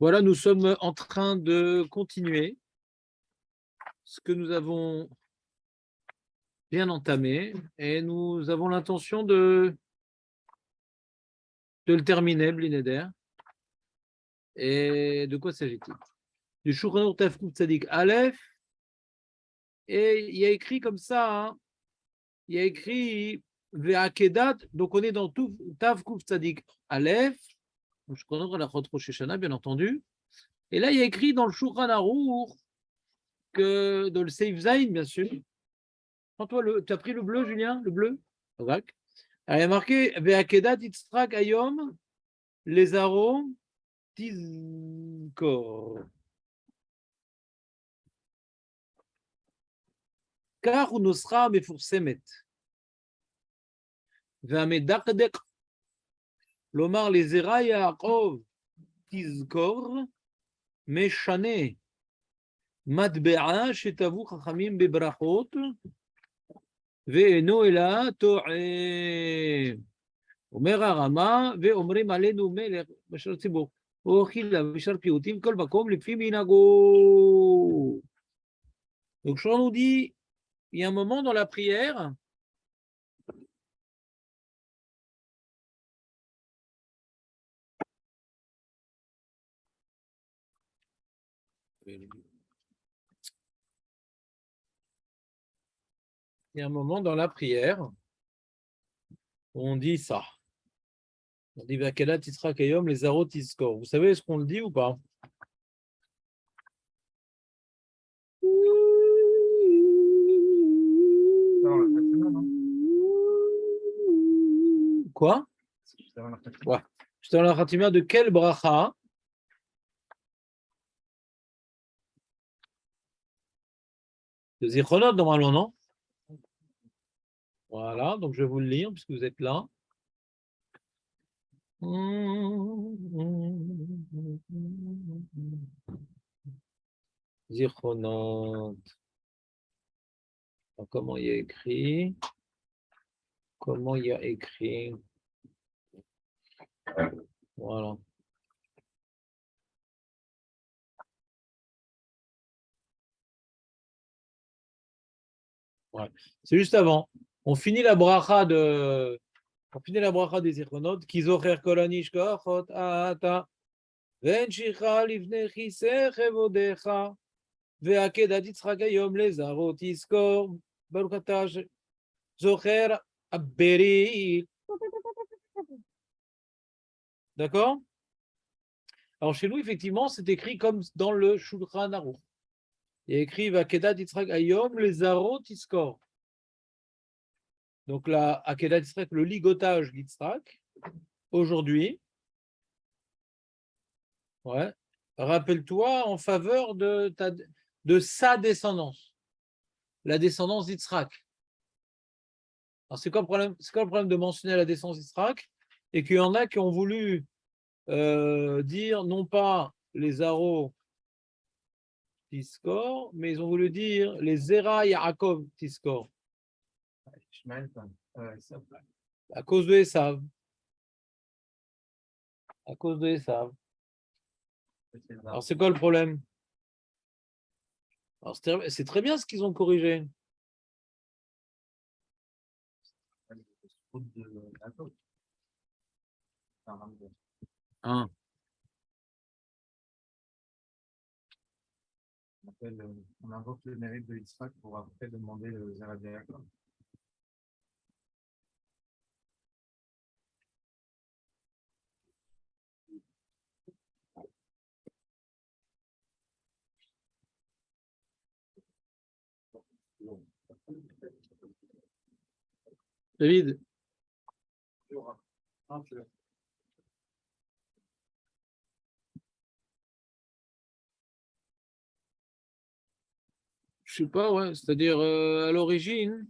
Voilà, nous sommes en train de continuer ce que nous avons bien entamé et nous avons l'intention de le terminer, Blineder. Et de quoi s'agit-il? Du Shulchan Aruch Tav Kuf Tzadik Aleph. Et il y a écrit comme ça, hein, il y a écrit Ve'akedat, donc on est dans Tav Kuf Tzadik Aleph, je connais la Chot Rosh Hashanah, bien entendu. Et là, il y a écrit dans le Shulchan Aruch que dans le Seif Zayin, bien sûr. Prends-toi tu as pris le bleu, Julien, le bleu? Alors, il y a marqué Ve'akedat Yitzhak Ayom Lezaro Tizkor. Car הוא נוסחה מפורסמת. והמדקדק, לומר לזרע יעקב תזכור, משנה מטבעה שטבעו חכמים בברכות, ואינו אלא טועה. אומר הרמה, ואומרים עלינו מלך בשאר הציבור, או חילה בשאר פיוטים, כל מקום לפי מנהגו. Donc, je nous dit, il y a un moment dans la prière, il y a un moment dans la prière où on dit ça. On dit Vakedat Yitzhak Ayom les Zarot Tizkor. Vous savez ce qu'on le dit ou pas? Quoi? Ouais. J'étais dans la Khatima de quelle bracha? De Zichronot, normalement, non? Voilà, donc je vais vous le lire puisque vous êtes là. Zichronot. Comment il y a écrit? Comment il y a écrit? Voilà. Ouais. C'est juste avant. On finit la bracha des Zichronot. Kizocher kolanish koachot ata. Venchicha livne chisech evodecha. Ve'akedat Yitzhak Ayom lezarot tizkor. Baruch atah zocher aberil. D'accord? Alors chez nous, effectivement, c'est écrit comme dans le Shulchan Aruch. Il y a écrit Vakedat Yitzhak Ayom lezarot tizkor. Donc là, Akedat Yitzhak, le ligotage d'Yitzhak, aujourd'hui, ouais, rappelle-toi en faveur de sa descendance, la descendance d'Yitzhak. Alors c'est quoi le problème? C'est quoi le problème de mentionner la descendance d'Yitzhak? Et qu'il y en a qui ont voulu dire non pas les Zaro Tiskor, mais ils ont voulu dire les Zera Yaakov Tiskor. À cause de Esav. À cause de Esav. Alors c'est quoi le problème? Alors c'est très bien ce qu'ils ont corrigé. Hein. On invoque le mérite de Yitzhak pour après demander le Zera de Yaakov. David. Je sais pas, ouais. C'est-à-dire à l'origine.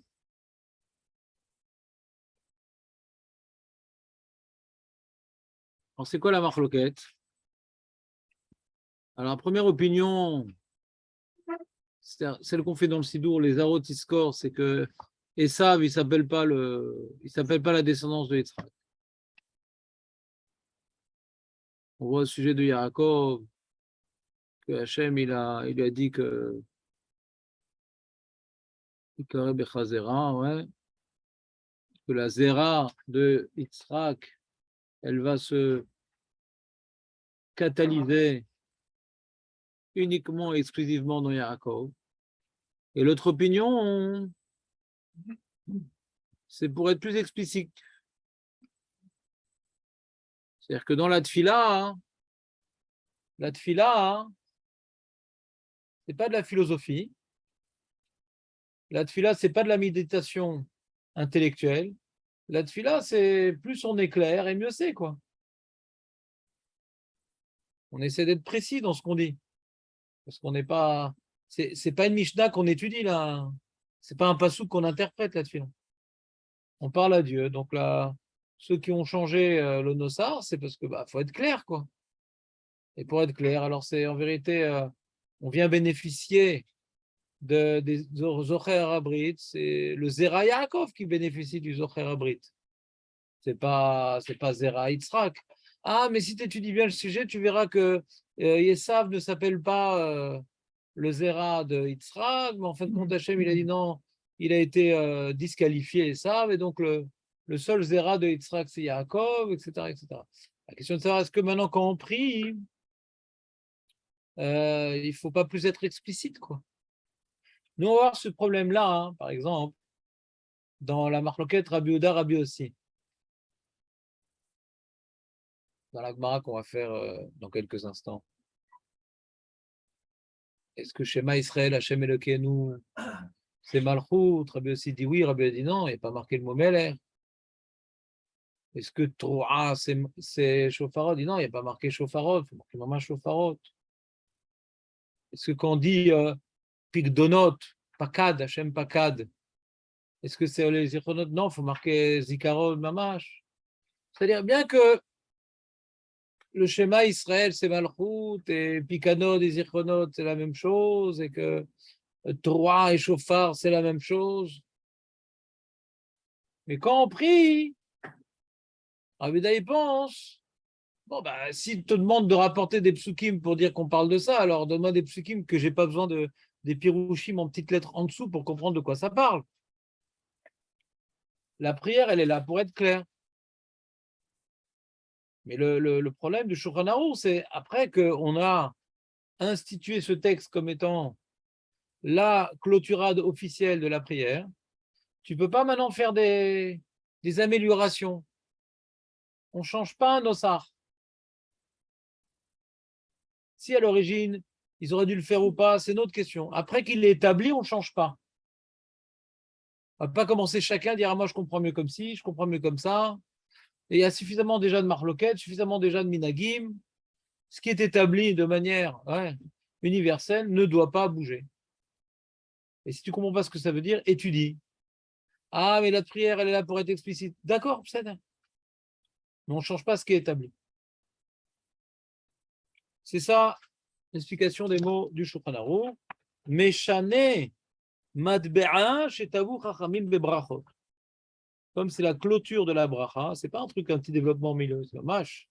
Alors c'est quoi la marloquette? Alors la première opinion, celle qu'on fait dans le Sidour, les Arotiskor, c'est que Esav, il s'appelle pas la descendance de Yitzhak. On voit au sujet de Yaakov, que Hachem, il lui a dit que ouais, que la Zéra de Yitzhak, elle va se catalyser uniquement et exclusivement dans Yaakov. Et l'autre opinion, c'est pour être plus explicite. C'est-à-dire que dans la tfila, c'est pas de la philosophie. La tfila, c'est pas de la méditation intellectuelle. La tfila, c'est plus on est clair et mieux c'est, quoi. On essaie d'être précis dans ce qu'on dit. Parce qu'on n'est pas. C'est pas une Mishnah qu'on étudie, là. C'est pas un passouk qu'on interprète, la tfila. On parle à Dieu. Donc là, ceux qui ont changé le Nossar, c'est parce que faut être clair, quoi. Et pour être clair, alors c'est en vérité, on vient bénéficier des Zocher Abrit, c'est le Zera Yaakov qui bénéficie du Zocher Abrit. C'est pas Zera Yitzhak. Ah, mais si tu étudies bien le sujet, tu verras que Yesav ne s'appelle pas le Zera de Yitzhak, mais en fait, mon Hachem, il a dit non, il a été disqualifié, Yesav, et donc le seul Zera de Yitzhak, c'est Yaakov, etc., etc. La question de savoir, est-ce que maintenant, quand on prie, il ne faut pas plus être explicite, quoi. Nous, on va voir ce problème-là, hein, par exemple, dans la marloquette Rabbi Yehuda, Rabbi Yossi. Dans la Gemara qu'on va faire dans quelques instants. Est-ce que Shema Israël, Hashem Elokeinu, c'est Malchut? Rabbi Yossi dit oui, Rabbi Yehuda dit non, il n'y a pas marqué le mot Meler. Est-ce que Troa, c'est Shofarot? Il dit non, il n'y a pas marqué Shofarot, il faut marquer Mama Shofarot. Est-ce que quand on dit Pikdonot, Pakad, Hashem Pakad, est-ce que c'est les Zichronot? Non, il faut marquer Zikaron, Mamash. C'est-à-dire, bien que le schéma Israël, c'est Malchut, et Pikanot et Zichronot, c'est la même chose, et que Troa et Shofar, c'est la même chose. Mais quand on prie, Rabbi Yehuda, il pense, bon, s'il te demande de rapporter des psukim pour dire qu'on parle de ça, alors donne-moi des psukim que je n'ai pas besoin des pirouchim en petites lettres en dessous pour comprendre de quoi ça parle. La prière, elle est là pour être claire. Mais le problème du Shulchan Arour, c'est après qu'on a institué ce texte comme étant la clôturade officielle de la prière, tu ne peux pas maintenant faire des améliorations. On ne change pas un ossar. Si à l'origine, ils auraient dû le faire ou pas, c'est une autre question. Après qu'il est établi, on ne change pas. On ne va pas commencer chacun à dire moi je comprends mieux comme ci, je comprends mieux comme ça. Et il y a suffisamment déjà de marloquettes, suffisamment déjà de minagim. Ce qui est établi de manière universelle ne doit pas bouger. Et si tu ne comprends pas ce que ça veut dire, étudie. Ah, mais la prière, elle est là pour être explicite. D'accord, c'est ça. Mais on ne change pas ce qui est établi. C'est ça l'explication des mots du Shulchan Arour. Meshane matbe'a shetavu chachamim bebrachot. Comme c'est la clôture de la bracha, c'est pas un truc, un petit développement au milieu, c'est mâche.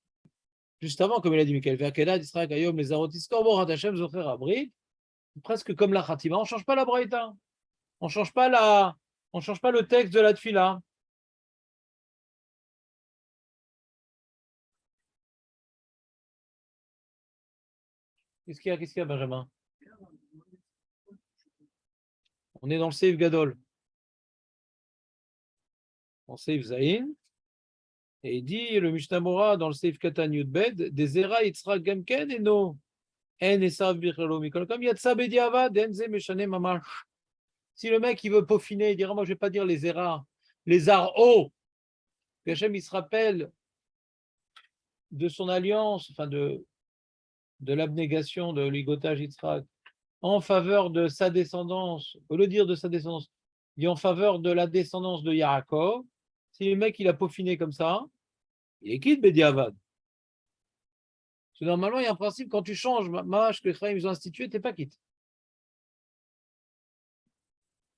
Juste avant, comme il a dit Michael, Ve'akedat Yisrael Kayom les Zarot Iskor Borat Hashem Zocher Abrit, presque comme la Khatima, on ne change pas la braïta, on ne change pas le texte de la Tfila. Qu'est-ce qu'il y a, Benjamin? On est dans le Seif Gadol. En Seif Zayin. Et il dit, le Mishnah Mora, dans le Seif Katan Yudbed, des Zera Yitzhak Gamken et no. En Esav Bichlalo Mikol. Comme Yatsa Bediavad, Enze Meshane Mamash. Si le mec, il veut peaufiner, il dira, moi, je ne vais pas dire les Zera, les Ar'o. Hachem, il se rappelle de son alliance, enfin de l'abnégation de l'Igotage Yitzhak, en faveur de sa descendance, au lieu de dire de sa descendance, il dit en faveur de la descendance de Yaakov. Si le mec il a peaufiné comme ça, il est quitte Bediavad. Parce que normalement, il y a un principe, quand tu changes Mamash que les Chaim ils ont institué, tu n'es pas quitte.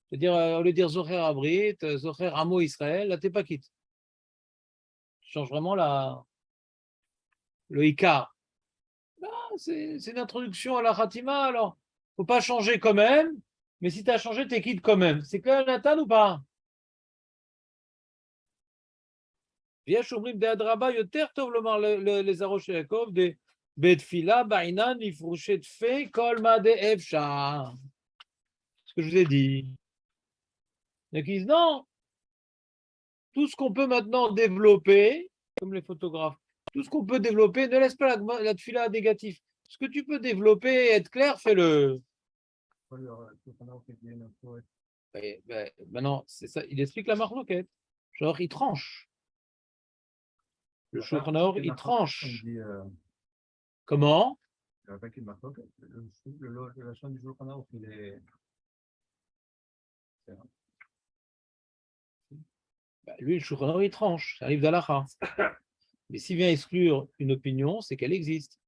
C'est-à-dire, au lieu de dire Zocher Abrit, Zocher Amo Israël, là, tu n'es pas quitte. Tu changes vraiment le Ikar. c'est une introduction à la Khatima, alors. Il ne faut pas changer quand même, mais si tu as changé, tu es quitte quand même. C'est clair, Nathan, ou pas? ויש אומרים דאדרבה יותר טוב לומר לזרעו של יעקב בתפילה בעינן יפרושי תפי כל מה דאפשר. Ce que je vous ai dit. Donc ils disent non, tout ce qu'on peut maintenant développer, comme les photographes, tout ce qu'on peut développer, ne laisse pas la tefila négative. Ce que tu peux développer, être clair, fais-le. Maintenant, c'est ça, il explique la marloquette. Genre, il tranche. Le Shulchan Aruch, il tranche. Comment? La chaîne du Shulchan Aruch, il est. Lui, le Shulchan Aruch, il tranche. Ça arrive d'Alacha. Mais s'il vient exclure une opinion, c'est qu'elle existe.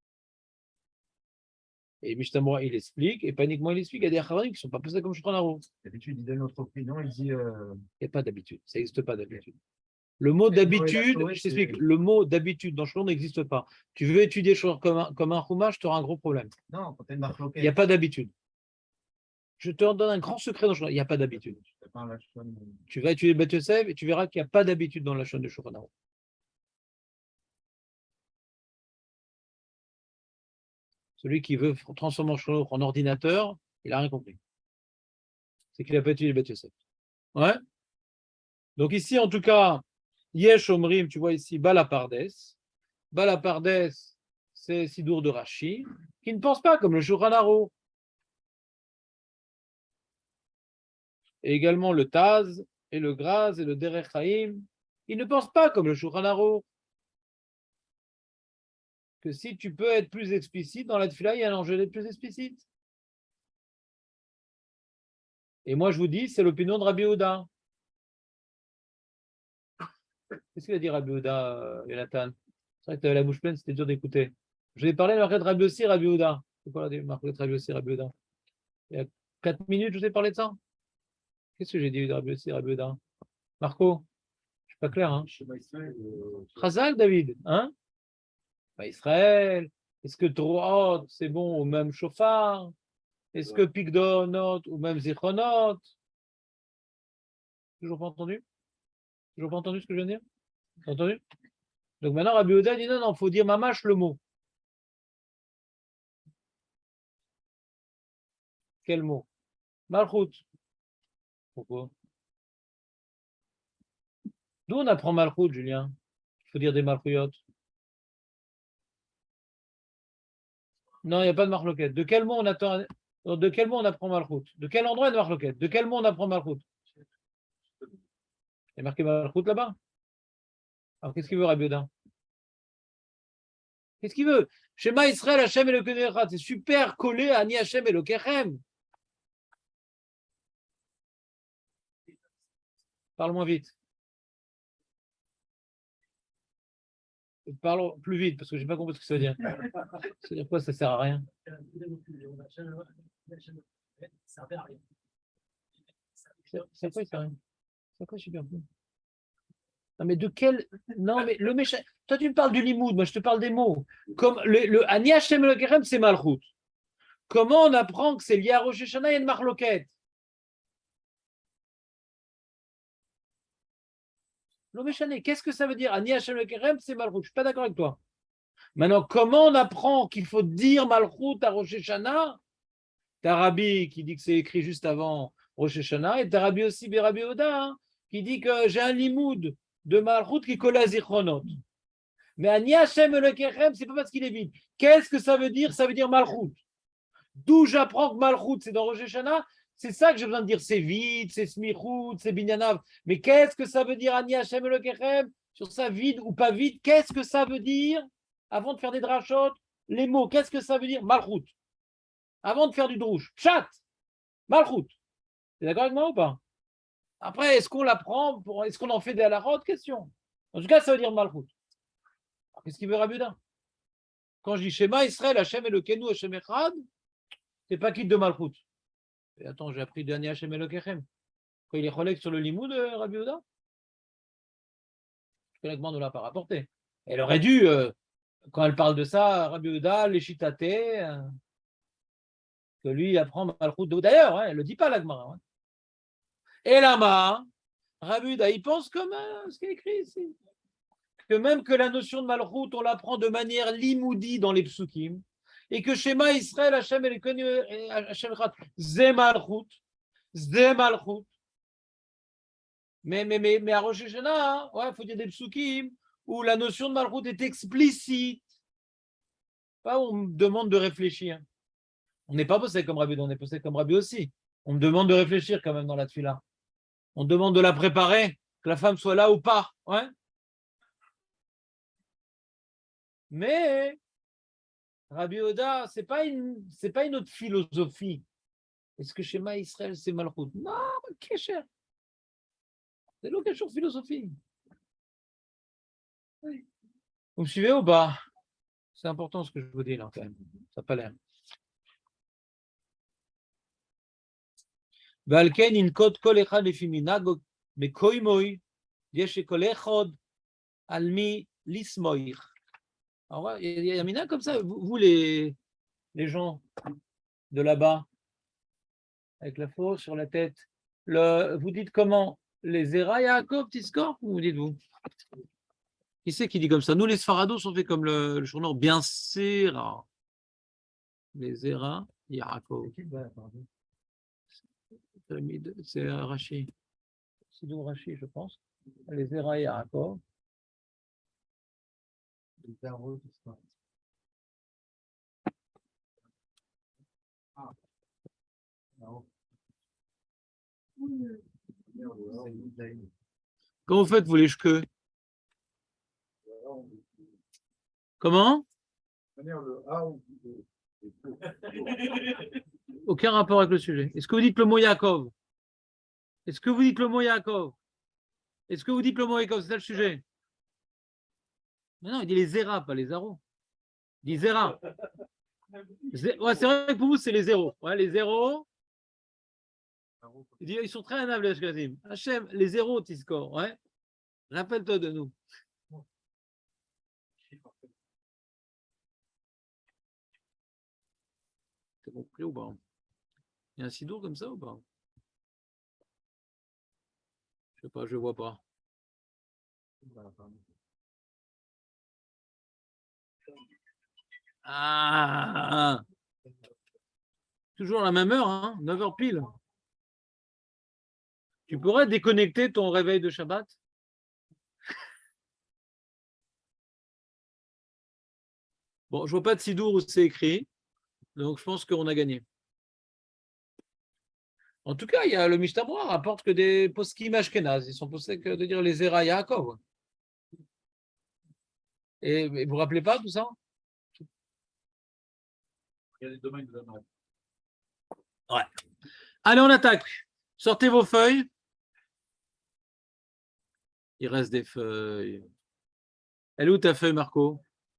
Et Mishtamora, il explique, et pas uniquement il explique, il y a des Chavarim qui ne sont pas posés comme Shulchan Aruch. D'habitude, il donne notre opinion, il dit. Il n'y a pas d'habitude, ça n'existe pas d'habitude. Le mot d'habitude, je t'explique, le mot d'habitude dans Shulchan n'existe pas. Tu veux étudier comme un Chumash, tu auras un gros problème. Non, quand il n'y a pas d'habitude. Je te donne un grand secret dans Shulchan, il n'y a pas d'habitude. Tu vas étudier Bet Yosef et tu verras qu'il n'y a pas d'habitude dans la chaîne de Shulchan Aruch. Celui qui veut transformer le Shulchan Aruch en ordinateur, il n'a rien compris. C'est qu'il n'a pas étudié Bet Yosef. Ouais. Donc ici, en tout cas, Yesh Omrim, tu vois ici, Balapardes. Balapardes, c'est Sidour de Rashi, qui ne pense pas comme le Shulchan Aruch. Et également le Taz, et le Graz, et le Derech Chaim, ils ne pensent pas comme le Shulchan Aruch. Que si tu peux être plus explicite, dans la tefila, il y a un enjeu d'être plus explicite. Et moi, je vous dis, c'est l'opinion de Rabbi Yehuda. Qu'est-ce qu'il a dit Rabbi Yehuda, Jonathan? C'est vrai que tu avais la bouche pleine, c'était dur d'écouter. Je vais parler de la marquette Rabbi Yossi, Rabbi Yehuda. C'est quoi la marquette Rabbi Yossi, Rabbi Yehuda? Il y a 4 minutes, je vous ai parlé de ça. Qu'est-ce que j'ai dit de Rabbi Yossi, Rabbi Yehuda? Marco, je suis pas clair, hein? Chazal, David, hein? Pas Israël. Est-ce que Troot, c'est bon au même chauffard? Est-ce que Pigdonot ou même Zichronot? Toujours pas entendu? Toujours pas entendu ce que je viens de dire? T'as entendu? Donc maintenant, Rabbi Yehuda dit non, il faut dire mamache le mot. Quel mot? Malchut. Pourquoi? D'où on apprend Malchut, Julien? Il faut dire des Malchuyot. Non, il n'y a pas de marloquette. De quel mot on attend? De quel mot on apprend Malchut? De quel endroit il y a de marloquette? De quel mot on apprend Malchut? Il y a marqué Malchut là-bas. Alors qu'est-ce qu'il veut, Rabbi Yehuda? Qu'est-ce qu'il veut? Shema Israël, Hashem et le Kenechad. C'est super collé à Ani Hashem et le Kechem. Parle moins vite. Parle plus vite parce que je n'ai pas compris ce que ça veut dire. Ça veut dire quoi? Ça ne sert à rien. C'est quoi, ça? C'est quoi, super cool. Non, mais de quel. Non, mais le méchant. Toi, tu me parles du limoud, moi, je te parle des mots. Comme le Ani Hashem et le Kechem, c'est Malchut. Comment on apprend que c'est lié à Rosh Hashanah et une marloquette? Le méchant, qu'est-ce que ça veut dire? Ani Hashem et le Kechem, c'est Malchut. Je ne suis pas d'accord avec toi. Maintenant, comment on apprend qu'il faut dire Malchut à Rosh Hashanah? T'as Rabbi qui dit que c'est écrit juste avant Rosh Hashanah, et t'as Rabbi aussi, Rabbi Yehuda, hein, qui dit que j'ai un limoud de Malchut qui colle à Zichronot. Mais Ani Hashem et le Kechem, c'est pas parce qu'il est vide. Qu'est-ce que ça veut dire? Ça veut dire Malchut. D'où j'apprends que Malchut, c'est dans Rosh Hashanah. C'est ça que j'ai besoin de dire. C'est vide, c'est Smichut, c'est Binyanav. Mais qu'est-ce que ça veut dire Ani Hashem et le Kechem? Sur ça, vide ou pas vide, qu'est-ce que ça veut dire? Avant de faire des drachot, les mots, qu'est-ce que ça veut dire? Malchut. Avant de faire du drouche. Chat. Malchut. Tu es d'accord avec moi ou pas? Après, est-ce qu'on l'apprend? Est-ce qu'on en fait des halarot? Question. En tout cas, ça veut dire Malchut. Qu'est-ce qu'il veut Rabbi Yehuda? Quand je dis Shema Israël, Hashem Elokeinu, Hashem Echad, c'est pas quitte de Malchut. Et attends, j'ai appris dernier Hashem Elokechem. Quand il est relègue sur le limoud de Rabbi Yehuda, le commandement ne l'a pas rapporté. Elle aurait dû quand elle parle de ça, Rabbi Yehuda, les Shitate, que lui il apprend Malchut. D'ailleurs, elle ne le dit pas la Gemara. Hein. Et là-bas, Rabbi Yehuda, il pense comme ce qui est écrit ici. Que même que la notion de Malchut, on l'apprend de manière limoudi dans les psukim, et que Shema Israël, Hashem Elokeinu, Hashem Echad, Zé Malchut, Zé Malchut. Mais à Rosh Hashanah, il faut dire des psukim où la notion de Malchut est explicite. Pas où on me demande de réfléchir. On n'est pas posé comme Rabbi, on est posé comme Rabbi aussi. On me demande de réfléchir quand même dans la tefila. On demande de la préparer, que la femme soit là ou pas. Ouais. Mais Rabbi Oda, c'est pas une autre philosophie. Est-ce que Shema Israël, c'est Malchut? Non, Kesher. C'est l'occasion de philosophie. Oui. Vous me suivez ou pas? C'est important ce que je vous dis là, quand même. Ça n'a pas l'air. ועל כן ינקוט כל אחד לפי מנהגו בקוי מוי, יש לכל אחד על מי לסמוך. Alors, il y a un minag comme ça, vous les gens de là-bas, avec la fausse sur la tête, vous dites comment? Les Zera Yaakov, Tiskor, ou vous dites-vous? Qui c'est qui dit comme ça? Nous, les Sfarados, on fait comme le journal, bien Sera. Les Zera Yaakov. C'est Rashi. C'est d'où Rashi, je pense. Les Zera Yaakov. Comment vous faites, vous les cheveux? Comment? Aucun rapport avec le sujet. Est-ce que vous dites le mot Yaakov? Est-ce que vous dites le mot Yaakov? Est-ce que vous dites le mot Yaakov? C'est ça le sujet? Non, il dit les Zera, pas les Zaro. Il dit Zera. Ouais, c'est vrai que pour vous, c'est les zéros. Ouais, les zéros. Il dit, ils sont très anables, les Ashkenazim. Hachem, les zéros, tu scores. Ouais. Rappelle-toi de nous. T'as compris ou pas? Il y a un sidour comme ça ou pas? Je sais pas, je vois pas. Ah! Toujours à la même heure, hein? 9h pile. Tu pourrais déconnecter ton réveil de Shabbat? Bon, je vois pas de sidour où c'est écrit, donc je pense qu'on a gagné. En tout cas, il y a le Mishtabra rapporte que des poskim ashkenaz, ils sont posés que de dire les Zera Yaakov. Et vous vous rappelez pas tout ça? Il y a des domaines de ouais. Allez, on attaque. Sortez vos feuilles. Il reste des feuilles. Elle est où ta feuille, Marco?